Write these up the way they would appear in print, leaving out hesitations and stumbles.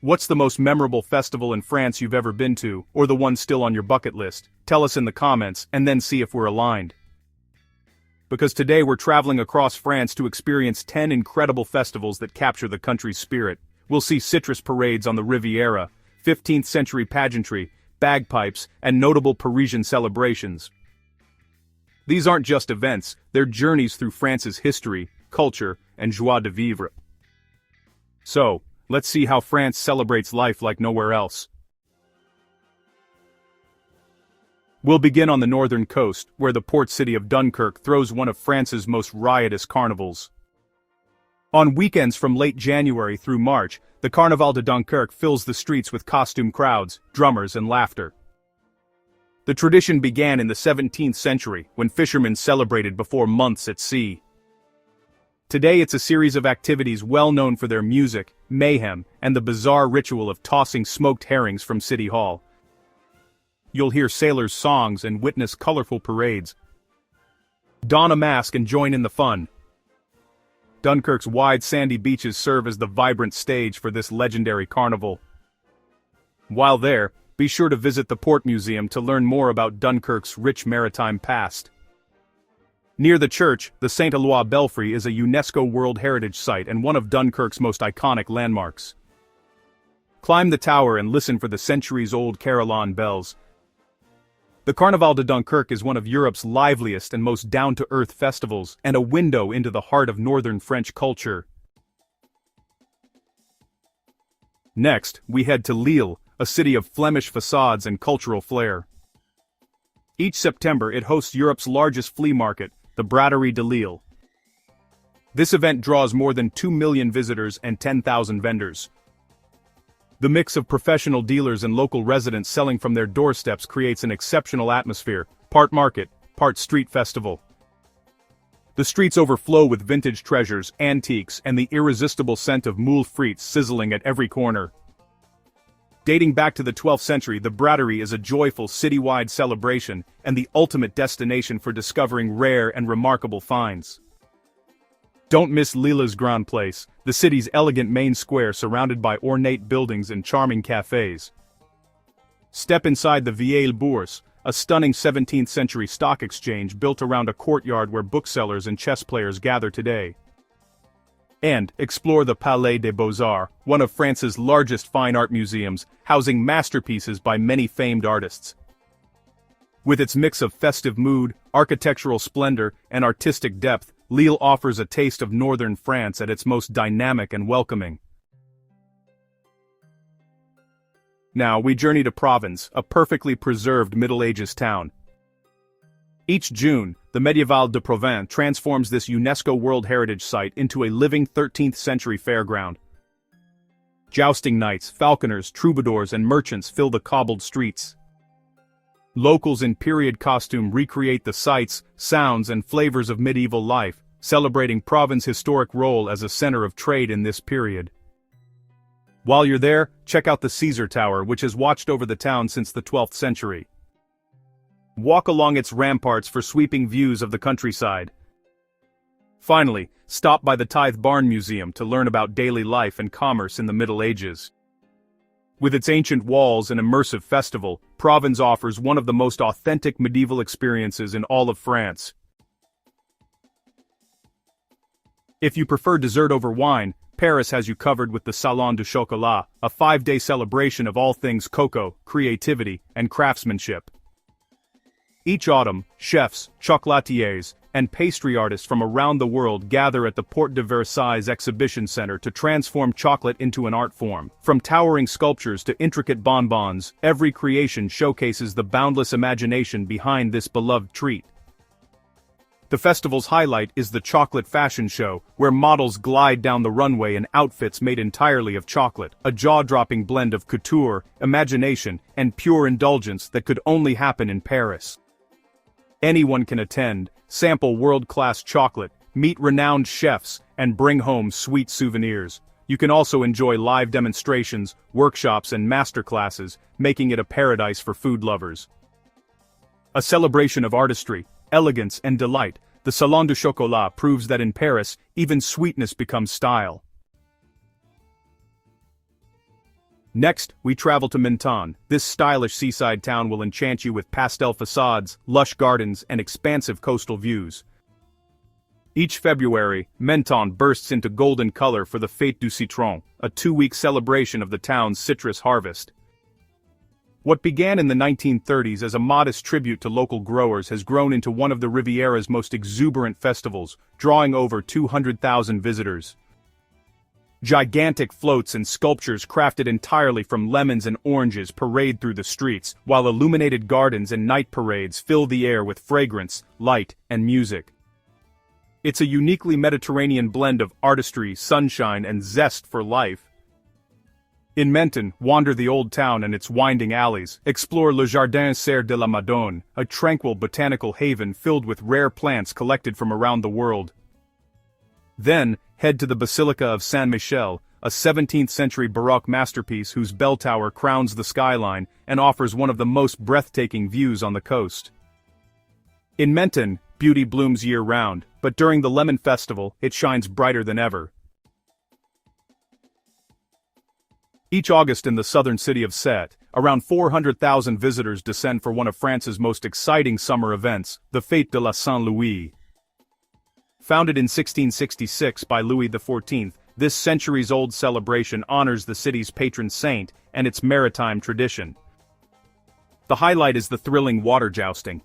What's the most memorable festival in France you've ever been to, or the one still on your bucket list? Tell us in the comments, and then see if we're aligned. Because today we're traveling across France to experience 10 incredible festivals that capture the country's spirit. We'll see citrus parades on the Riviera, 15th century pageantry, bagpipes, and notable Parisian celebrations. These aren't just events, they're journeys through France's history, culture, and joie de vivre. So, let's see how France celebrates life like nowhere else. We'll begin on the northern coast, where the port city of Dunkirk throws one of France's most riotous carnivals. On weekends from late January through March, the Carnaval de Dunkerque fills the streets with costume crowds, drummers, and laughter. The tradition began in the 17th century, when fishermen celebrated before months at sea. Today it's a series of activities well known for their music, mayhem, and the bizarre ritual of tossing smoked herrings from City Hall. You'll hear sailors' songs and witness colorful parades. Don a mask and join in the fun. Dunkirk's wide sandy beaches serve as the vibrant stage for this legendary carnival. While there, be sure to visit the Port Museum to learn more about Dunkirk's rich maritime past. Near the church, the Saint Eloi Belfry is a UNESCO World Heritage Site and one of Dunkirk's most iconic landmarks. Climb the tower and listen for the centuries-old carillon bells. The Carnaval de Dunkerque is one of Europe's liveliest and most down-to-earth festivals, and a window into the heart of northern French culture. Next, we head to Lille, a city of Flemish facades and cultural flair. Each September it hosts Europe's largest flea market, the Braderie de Lille. This event draws more than 2 million visitors and 10,000 vendors. The mix of professional dealers and local residents selling from their doorsteps creates an exceptional atmosphere, part market, part street festival. The streets overflow with vintage treasures, antiques, and the irresistible scent of moules frites sizzling at every corner. Dating back to the 12th century, the Braderie is a joyful citywide celebration and the ultimate destination for discovering rare and remarkable finds. Don't miss Lille's Grand Place, the city's elegant main square surrounded by ornate buildings and charming cafes. Step inside the Vieille Bourse, a stunning 17th century stock exchange built around a courtyard where booksellers and chess players gather today. And explore the Palais des Beaux-Arts, one of France's largest fine art museums, housing masterpieces by many famed artists. With its mix of festive mood, architectural splendor, and artistic depth, Lille offers a taste of northern France at its most dynamic and welcoming. Now we journey to Provins, a perfectly preserved Middle Ages town. Each June, the Médiéval de Provins transforms this UNESCO World Heritage Site into a living 13th century fairground. Jousting knights, falconers, troubadours, and merchants fill the cobbled streets. Locals in period costume recreate the sights, sounds, and flavors of medieval life, celebrating Provins' historic role as a center of trade in this period. While you're there, check out the Caesar Tower, which has watched over the town since the 12th century. Walk along its ramparts for sweeping views of the countryside. Finally, stop by the Tithe Barn Museum to learn about daily life and commerce in the Middle Ages. With its ancient walls and immersive festival, Provins offers one of the most authentic medieval experiences in all of France. If you prefer dessert over wine, Paris has you covered with the Salon du Chocolat, a 5-day celebration of all things cocoa, creativity, and craftsmanship. Each autumn, chefs, chocolatiers, and pastry artists from around the world gather at the Porte de Versailles Exhibition Center to transform chocolate into an art form. From towering sculptures to intricate bonbons, every creation showcases the boundless imagination behind this beloved treat. The festival's highlight is the Chocolate Fashion Show, where models glide down the runway in outfits made entirely of chocolate, a jaw-dropping blend of couture, imagination, and pure indulgence that could only happen in Paris. Anyone can attend, sample world-class chocolate, meet renowned chefs, and bring home sweet souvenirs. You can also enjoy live demonstrations, workshops, and masterclasses, making it a paradise for food lovers. A celebration of artistry, elegance, and delight, the Salon du Chocolat proves that in Paris, even sweetness becomes style. Next, we travel to Menton. This stylish seaside town will enchant you with pastel facades, lush gardens, and expansive coastal views. Each February, Menton bursts into golden color for the Fête du Citron, a 2-week celebration of the town's citrus harvest. What began in the 1930s as a modest tribute to local growers has grown into one of the Riviera's most exuberant festivals, drawing over 200,000 visitors. Gigantic floats and sculptures crafted entirely from lemons and oranges parade through the streets, while illuminated gardens and night parades fill the air with fragrance, light, and music. It's a uniquely Mediterranean blend of artistry, sunshine, and zest for life. In Menton, wander the old town and its winding alleys, explore Le Jardin Serre de la Madone, a tranquil botanical haven filled with rare plants collected from around the world. Then, head to the Basilica of Saint-Michel, a 17th-century Baroque masterpiece whose bell tower crowns the skyline and offers one of the most breathtaking views on the coast. In Menton, beauty blooms year-round, but during the Lemon Festival, it shines brighter than ever. Each August in the southern city of Sète, around 400,000 visitors descend for one of France's most exciting summer events, the Fête de la Saint-Louis. Founded in 1666 by Louis XIV, this centuries-old celebration honors the city's patron saint and its maritime tradition. The highlight is the thrilling water jousting.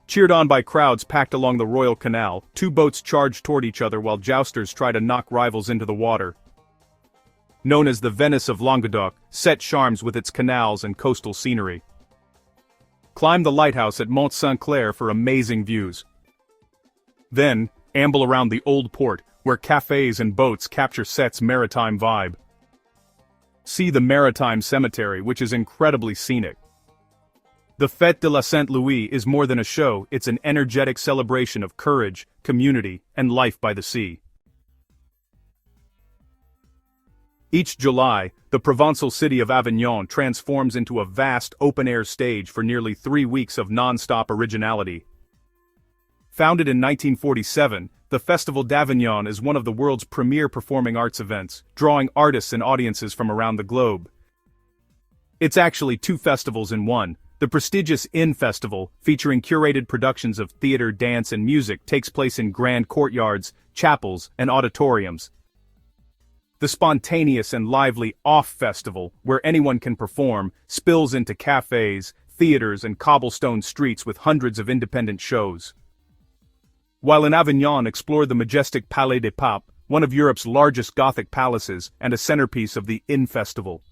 Cheered on by crowds packed along the Royal Canal, 2 boats charge toward each other while jousters try to knock rivals into the water. Known as the Venice of Languedoc, Sète charms with its canals and coastal scenery. Climb the lighthouse at Mont Saint-Clair for amazing views. Then, amble around the Old Port, where cafes and boats capture Sète's maritime vibe. See the Maritime Cemetery, which is incredibly scenic. The Fête de la Saint-Louis is more than a show, it's an energetic celebration of courage, community, and life by the sea. Each July, the Provençal city of Avignon transforms into a vast open-air stage for nearly 3 weeks of non-stop originality. Founded in 1947, the Festival d'Avignon is one of the world's premier performing arts events, drawing artists and audiences from around the globe. It's actually 2 festivals in one. The prestigious In Festival, featuring curated productions of theater, dance, and music, takes place in grand courtyards, chapels, and auditoriums. The spontaneous and lively Off Festival, where anyone can perform, spills into cafes, theaters, and cobblestone streets with hundreds of independent shows. While in Avignon, explore the majestic Palais des Papes, one of Europe's largest Gothic palaces and a centerpiece of the In Festival.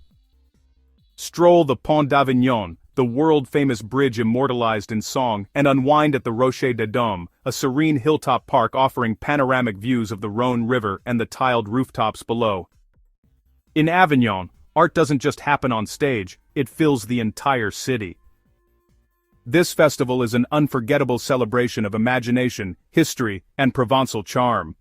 Stroll the Pont d'Avignon, the world-famous bridge immortalized in song, and unwind at the Rocher des Doms, a serene hilltop park offering panoramic views of the Rhône River and the tiled rooftops below. In Avignon, art doesn't just happen on stage, it fills the entire city. This festival is an unforgettable celebration of imagination, history, and Provençal charm.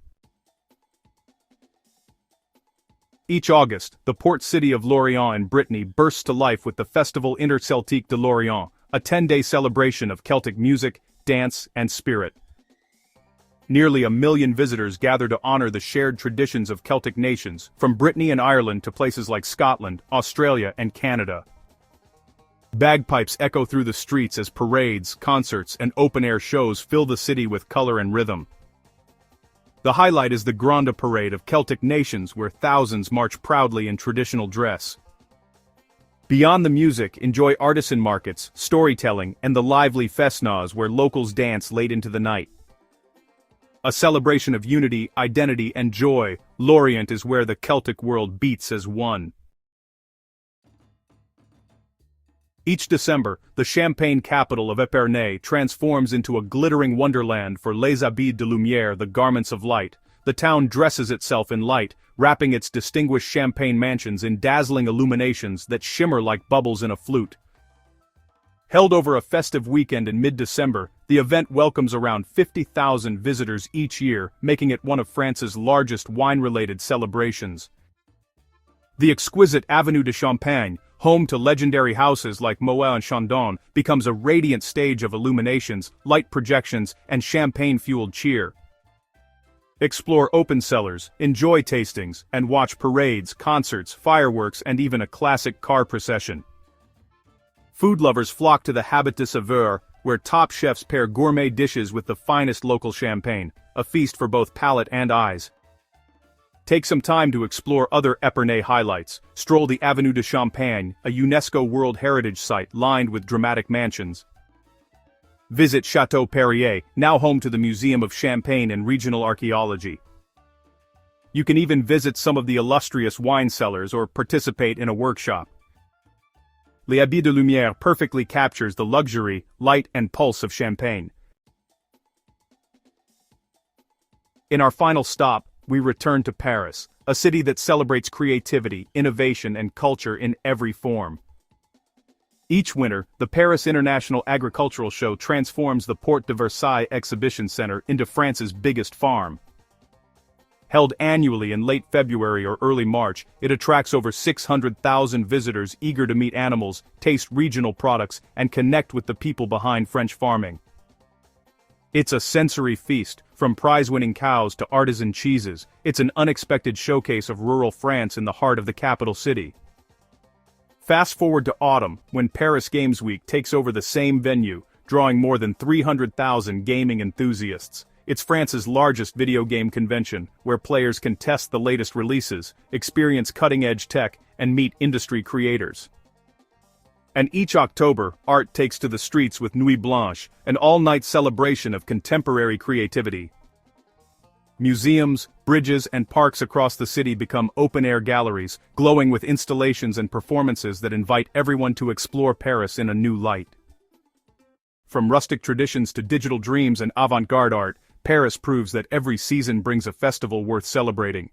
Each August, the port city of Lorient in Brittany bursts to life with the festival Interceltique de Lorient, a 10-day celebration of Celtic music, dance, and spirit. Nearly 1 million visitors gather to honor the shared traditions of Celtic nations, from Brittany and Ireland to places like Scotland, Australia, and Canada. Bagpipes echo through the streets as parades, concerts, and open-air shows fill the city with color and rhythm. The highlight is the Grande Parade of Celtic nations where thousands march proudly in traditional dress. Beyond the music, enjoy artisan markets, storytelling, and the lively festnaws where locals dance late into the night. A celebration of unity, identity, and joy, Lorient is where the Celtic world beats as one. Each December, the Champagne capital of Épernay transforms into a glittering wonderland for les habits de lumière, the garments of light. The town dresses itself in light, wrapping its distinguished Champagne mansions in dazzling illuminations that shimmer like bubbles in a flute. Held over a festive weekend in mid-December, the event welcomes around 50,000 visitors each year, making it one of France's largest wine-related celebrations. The exquisite Avenue de Champagne, home to legendary houses like Moët and Chandon, becomes a radiant stage of illuminations, light projections, and champagne-fueled cheer. Explore open cellars, enjoy tastings, and watch parades, concerts, fireworks, and even a classic car procession. Food lovers flock to the Habit de Saveur, where top chefs pair gourmet dishes with the finest local champagne, a feast for both palate and eyes. Take some time to explore other Épernay highlights. Stroll the Avenue de Champagne, a UNESCO World Heritage Site lined with dramatic mansions. Visit Château Perrier, now home to the Museum of Champagne and Regional Archaeology. You can even visit some of the illustrious wine cellars or participate in a workshop. L'Abbaye de Lumière perfectly captures the luxury, light, and pulse of Champagne. In our final stop, we return to Paris, a city that celebrates creativity, innovation, and culture in every form. Each winter, the Paris International Agricultural Show transforms the Porte de Versailles Exhibition Center into France's biggest farm. Held annually in late February or early March, it attracts over 600,000 visitors eager to meet animals, taste regional products, and connect with the people behind French farming. It's a sensory feast, from prize-winning cows to artisan cheeses. It's an unexpected showcase of rural France in the heart of the capital city. Fast forward to autumn, when Paris Games Week takes over the same venue, drawing more than 300,000 gaming enthusiasts. It's France's largest video game convention, where players can test the latest releases, experience cutting-edge tech, and meet industry creators. And each October, art takes to the streets with Nuit Blanche, an all-night celebration of contemporary creativity. Museums, bridges, and parks across the city become open-air galleries, glowing with installations and performances that invite everyone to explore Paris in a new light. From rustic traditions to digital dreams and avant-garde art, Paris proves that every season brings a festival worth celebrating.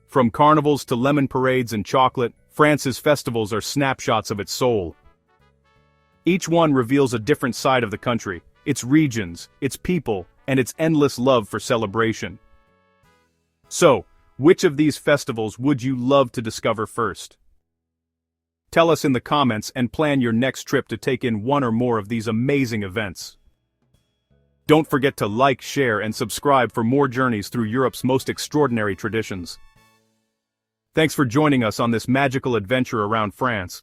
From carnivals to lemon parades and chocolate, France's festivals are snapshots of its soul. Each one reveals a different side of the country, its regions, its people, and its endless love for celebration. So, which of these festivals would you love to discover first? Tell us in the comments and plan your next trip to take in one or more of these amazing events. Don't forget to like, share, and subscribe for more journeys through Europe's most extraordinary traditions. Thanks for joining us on this magical adventure around France.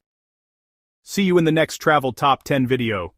See you in the next Travel Top 10 video.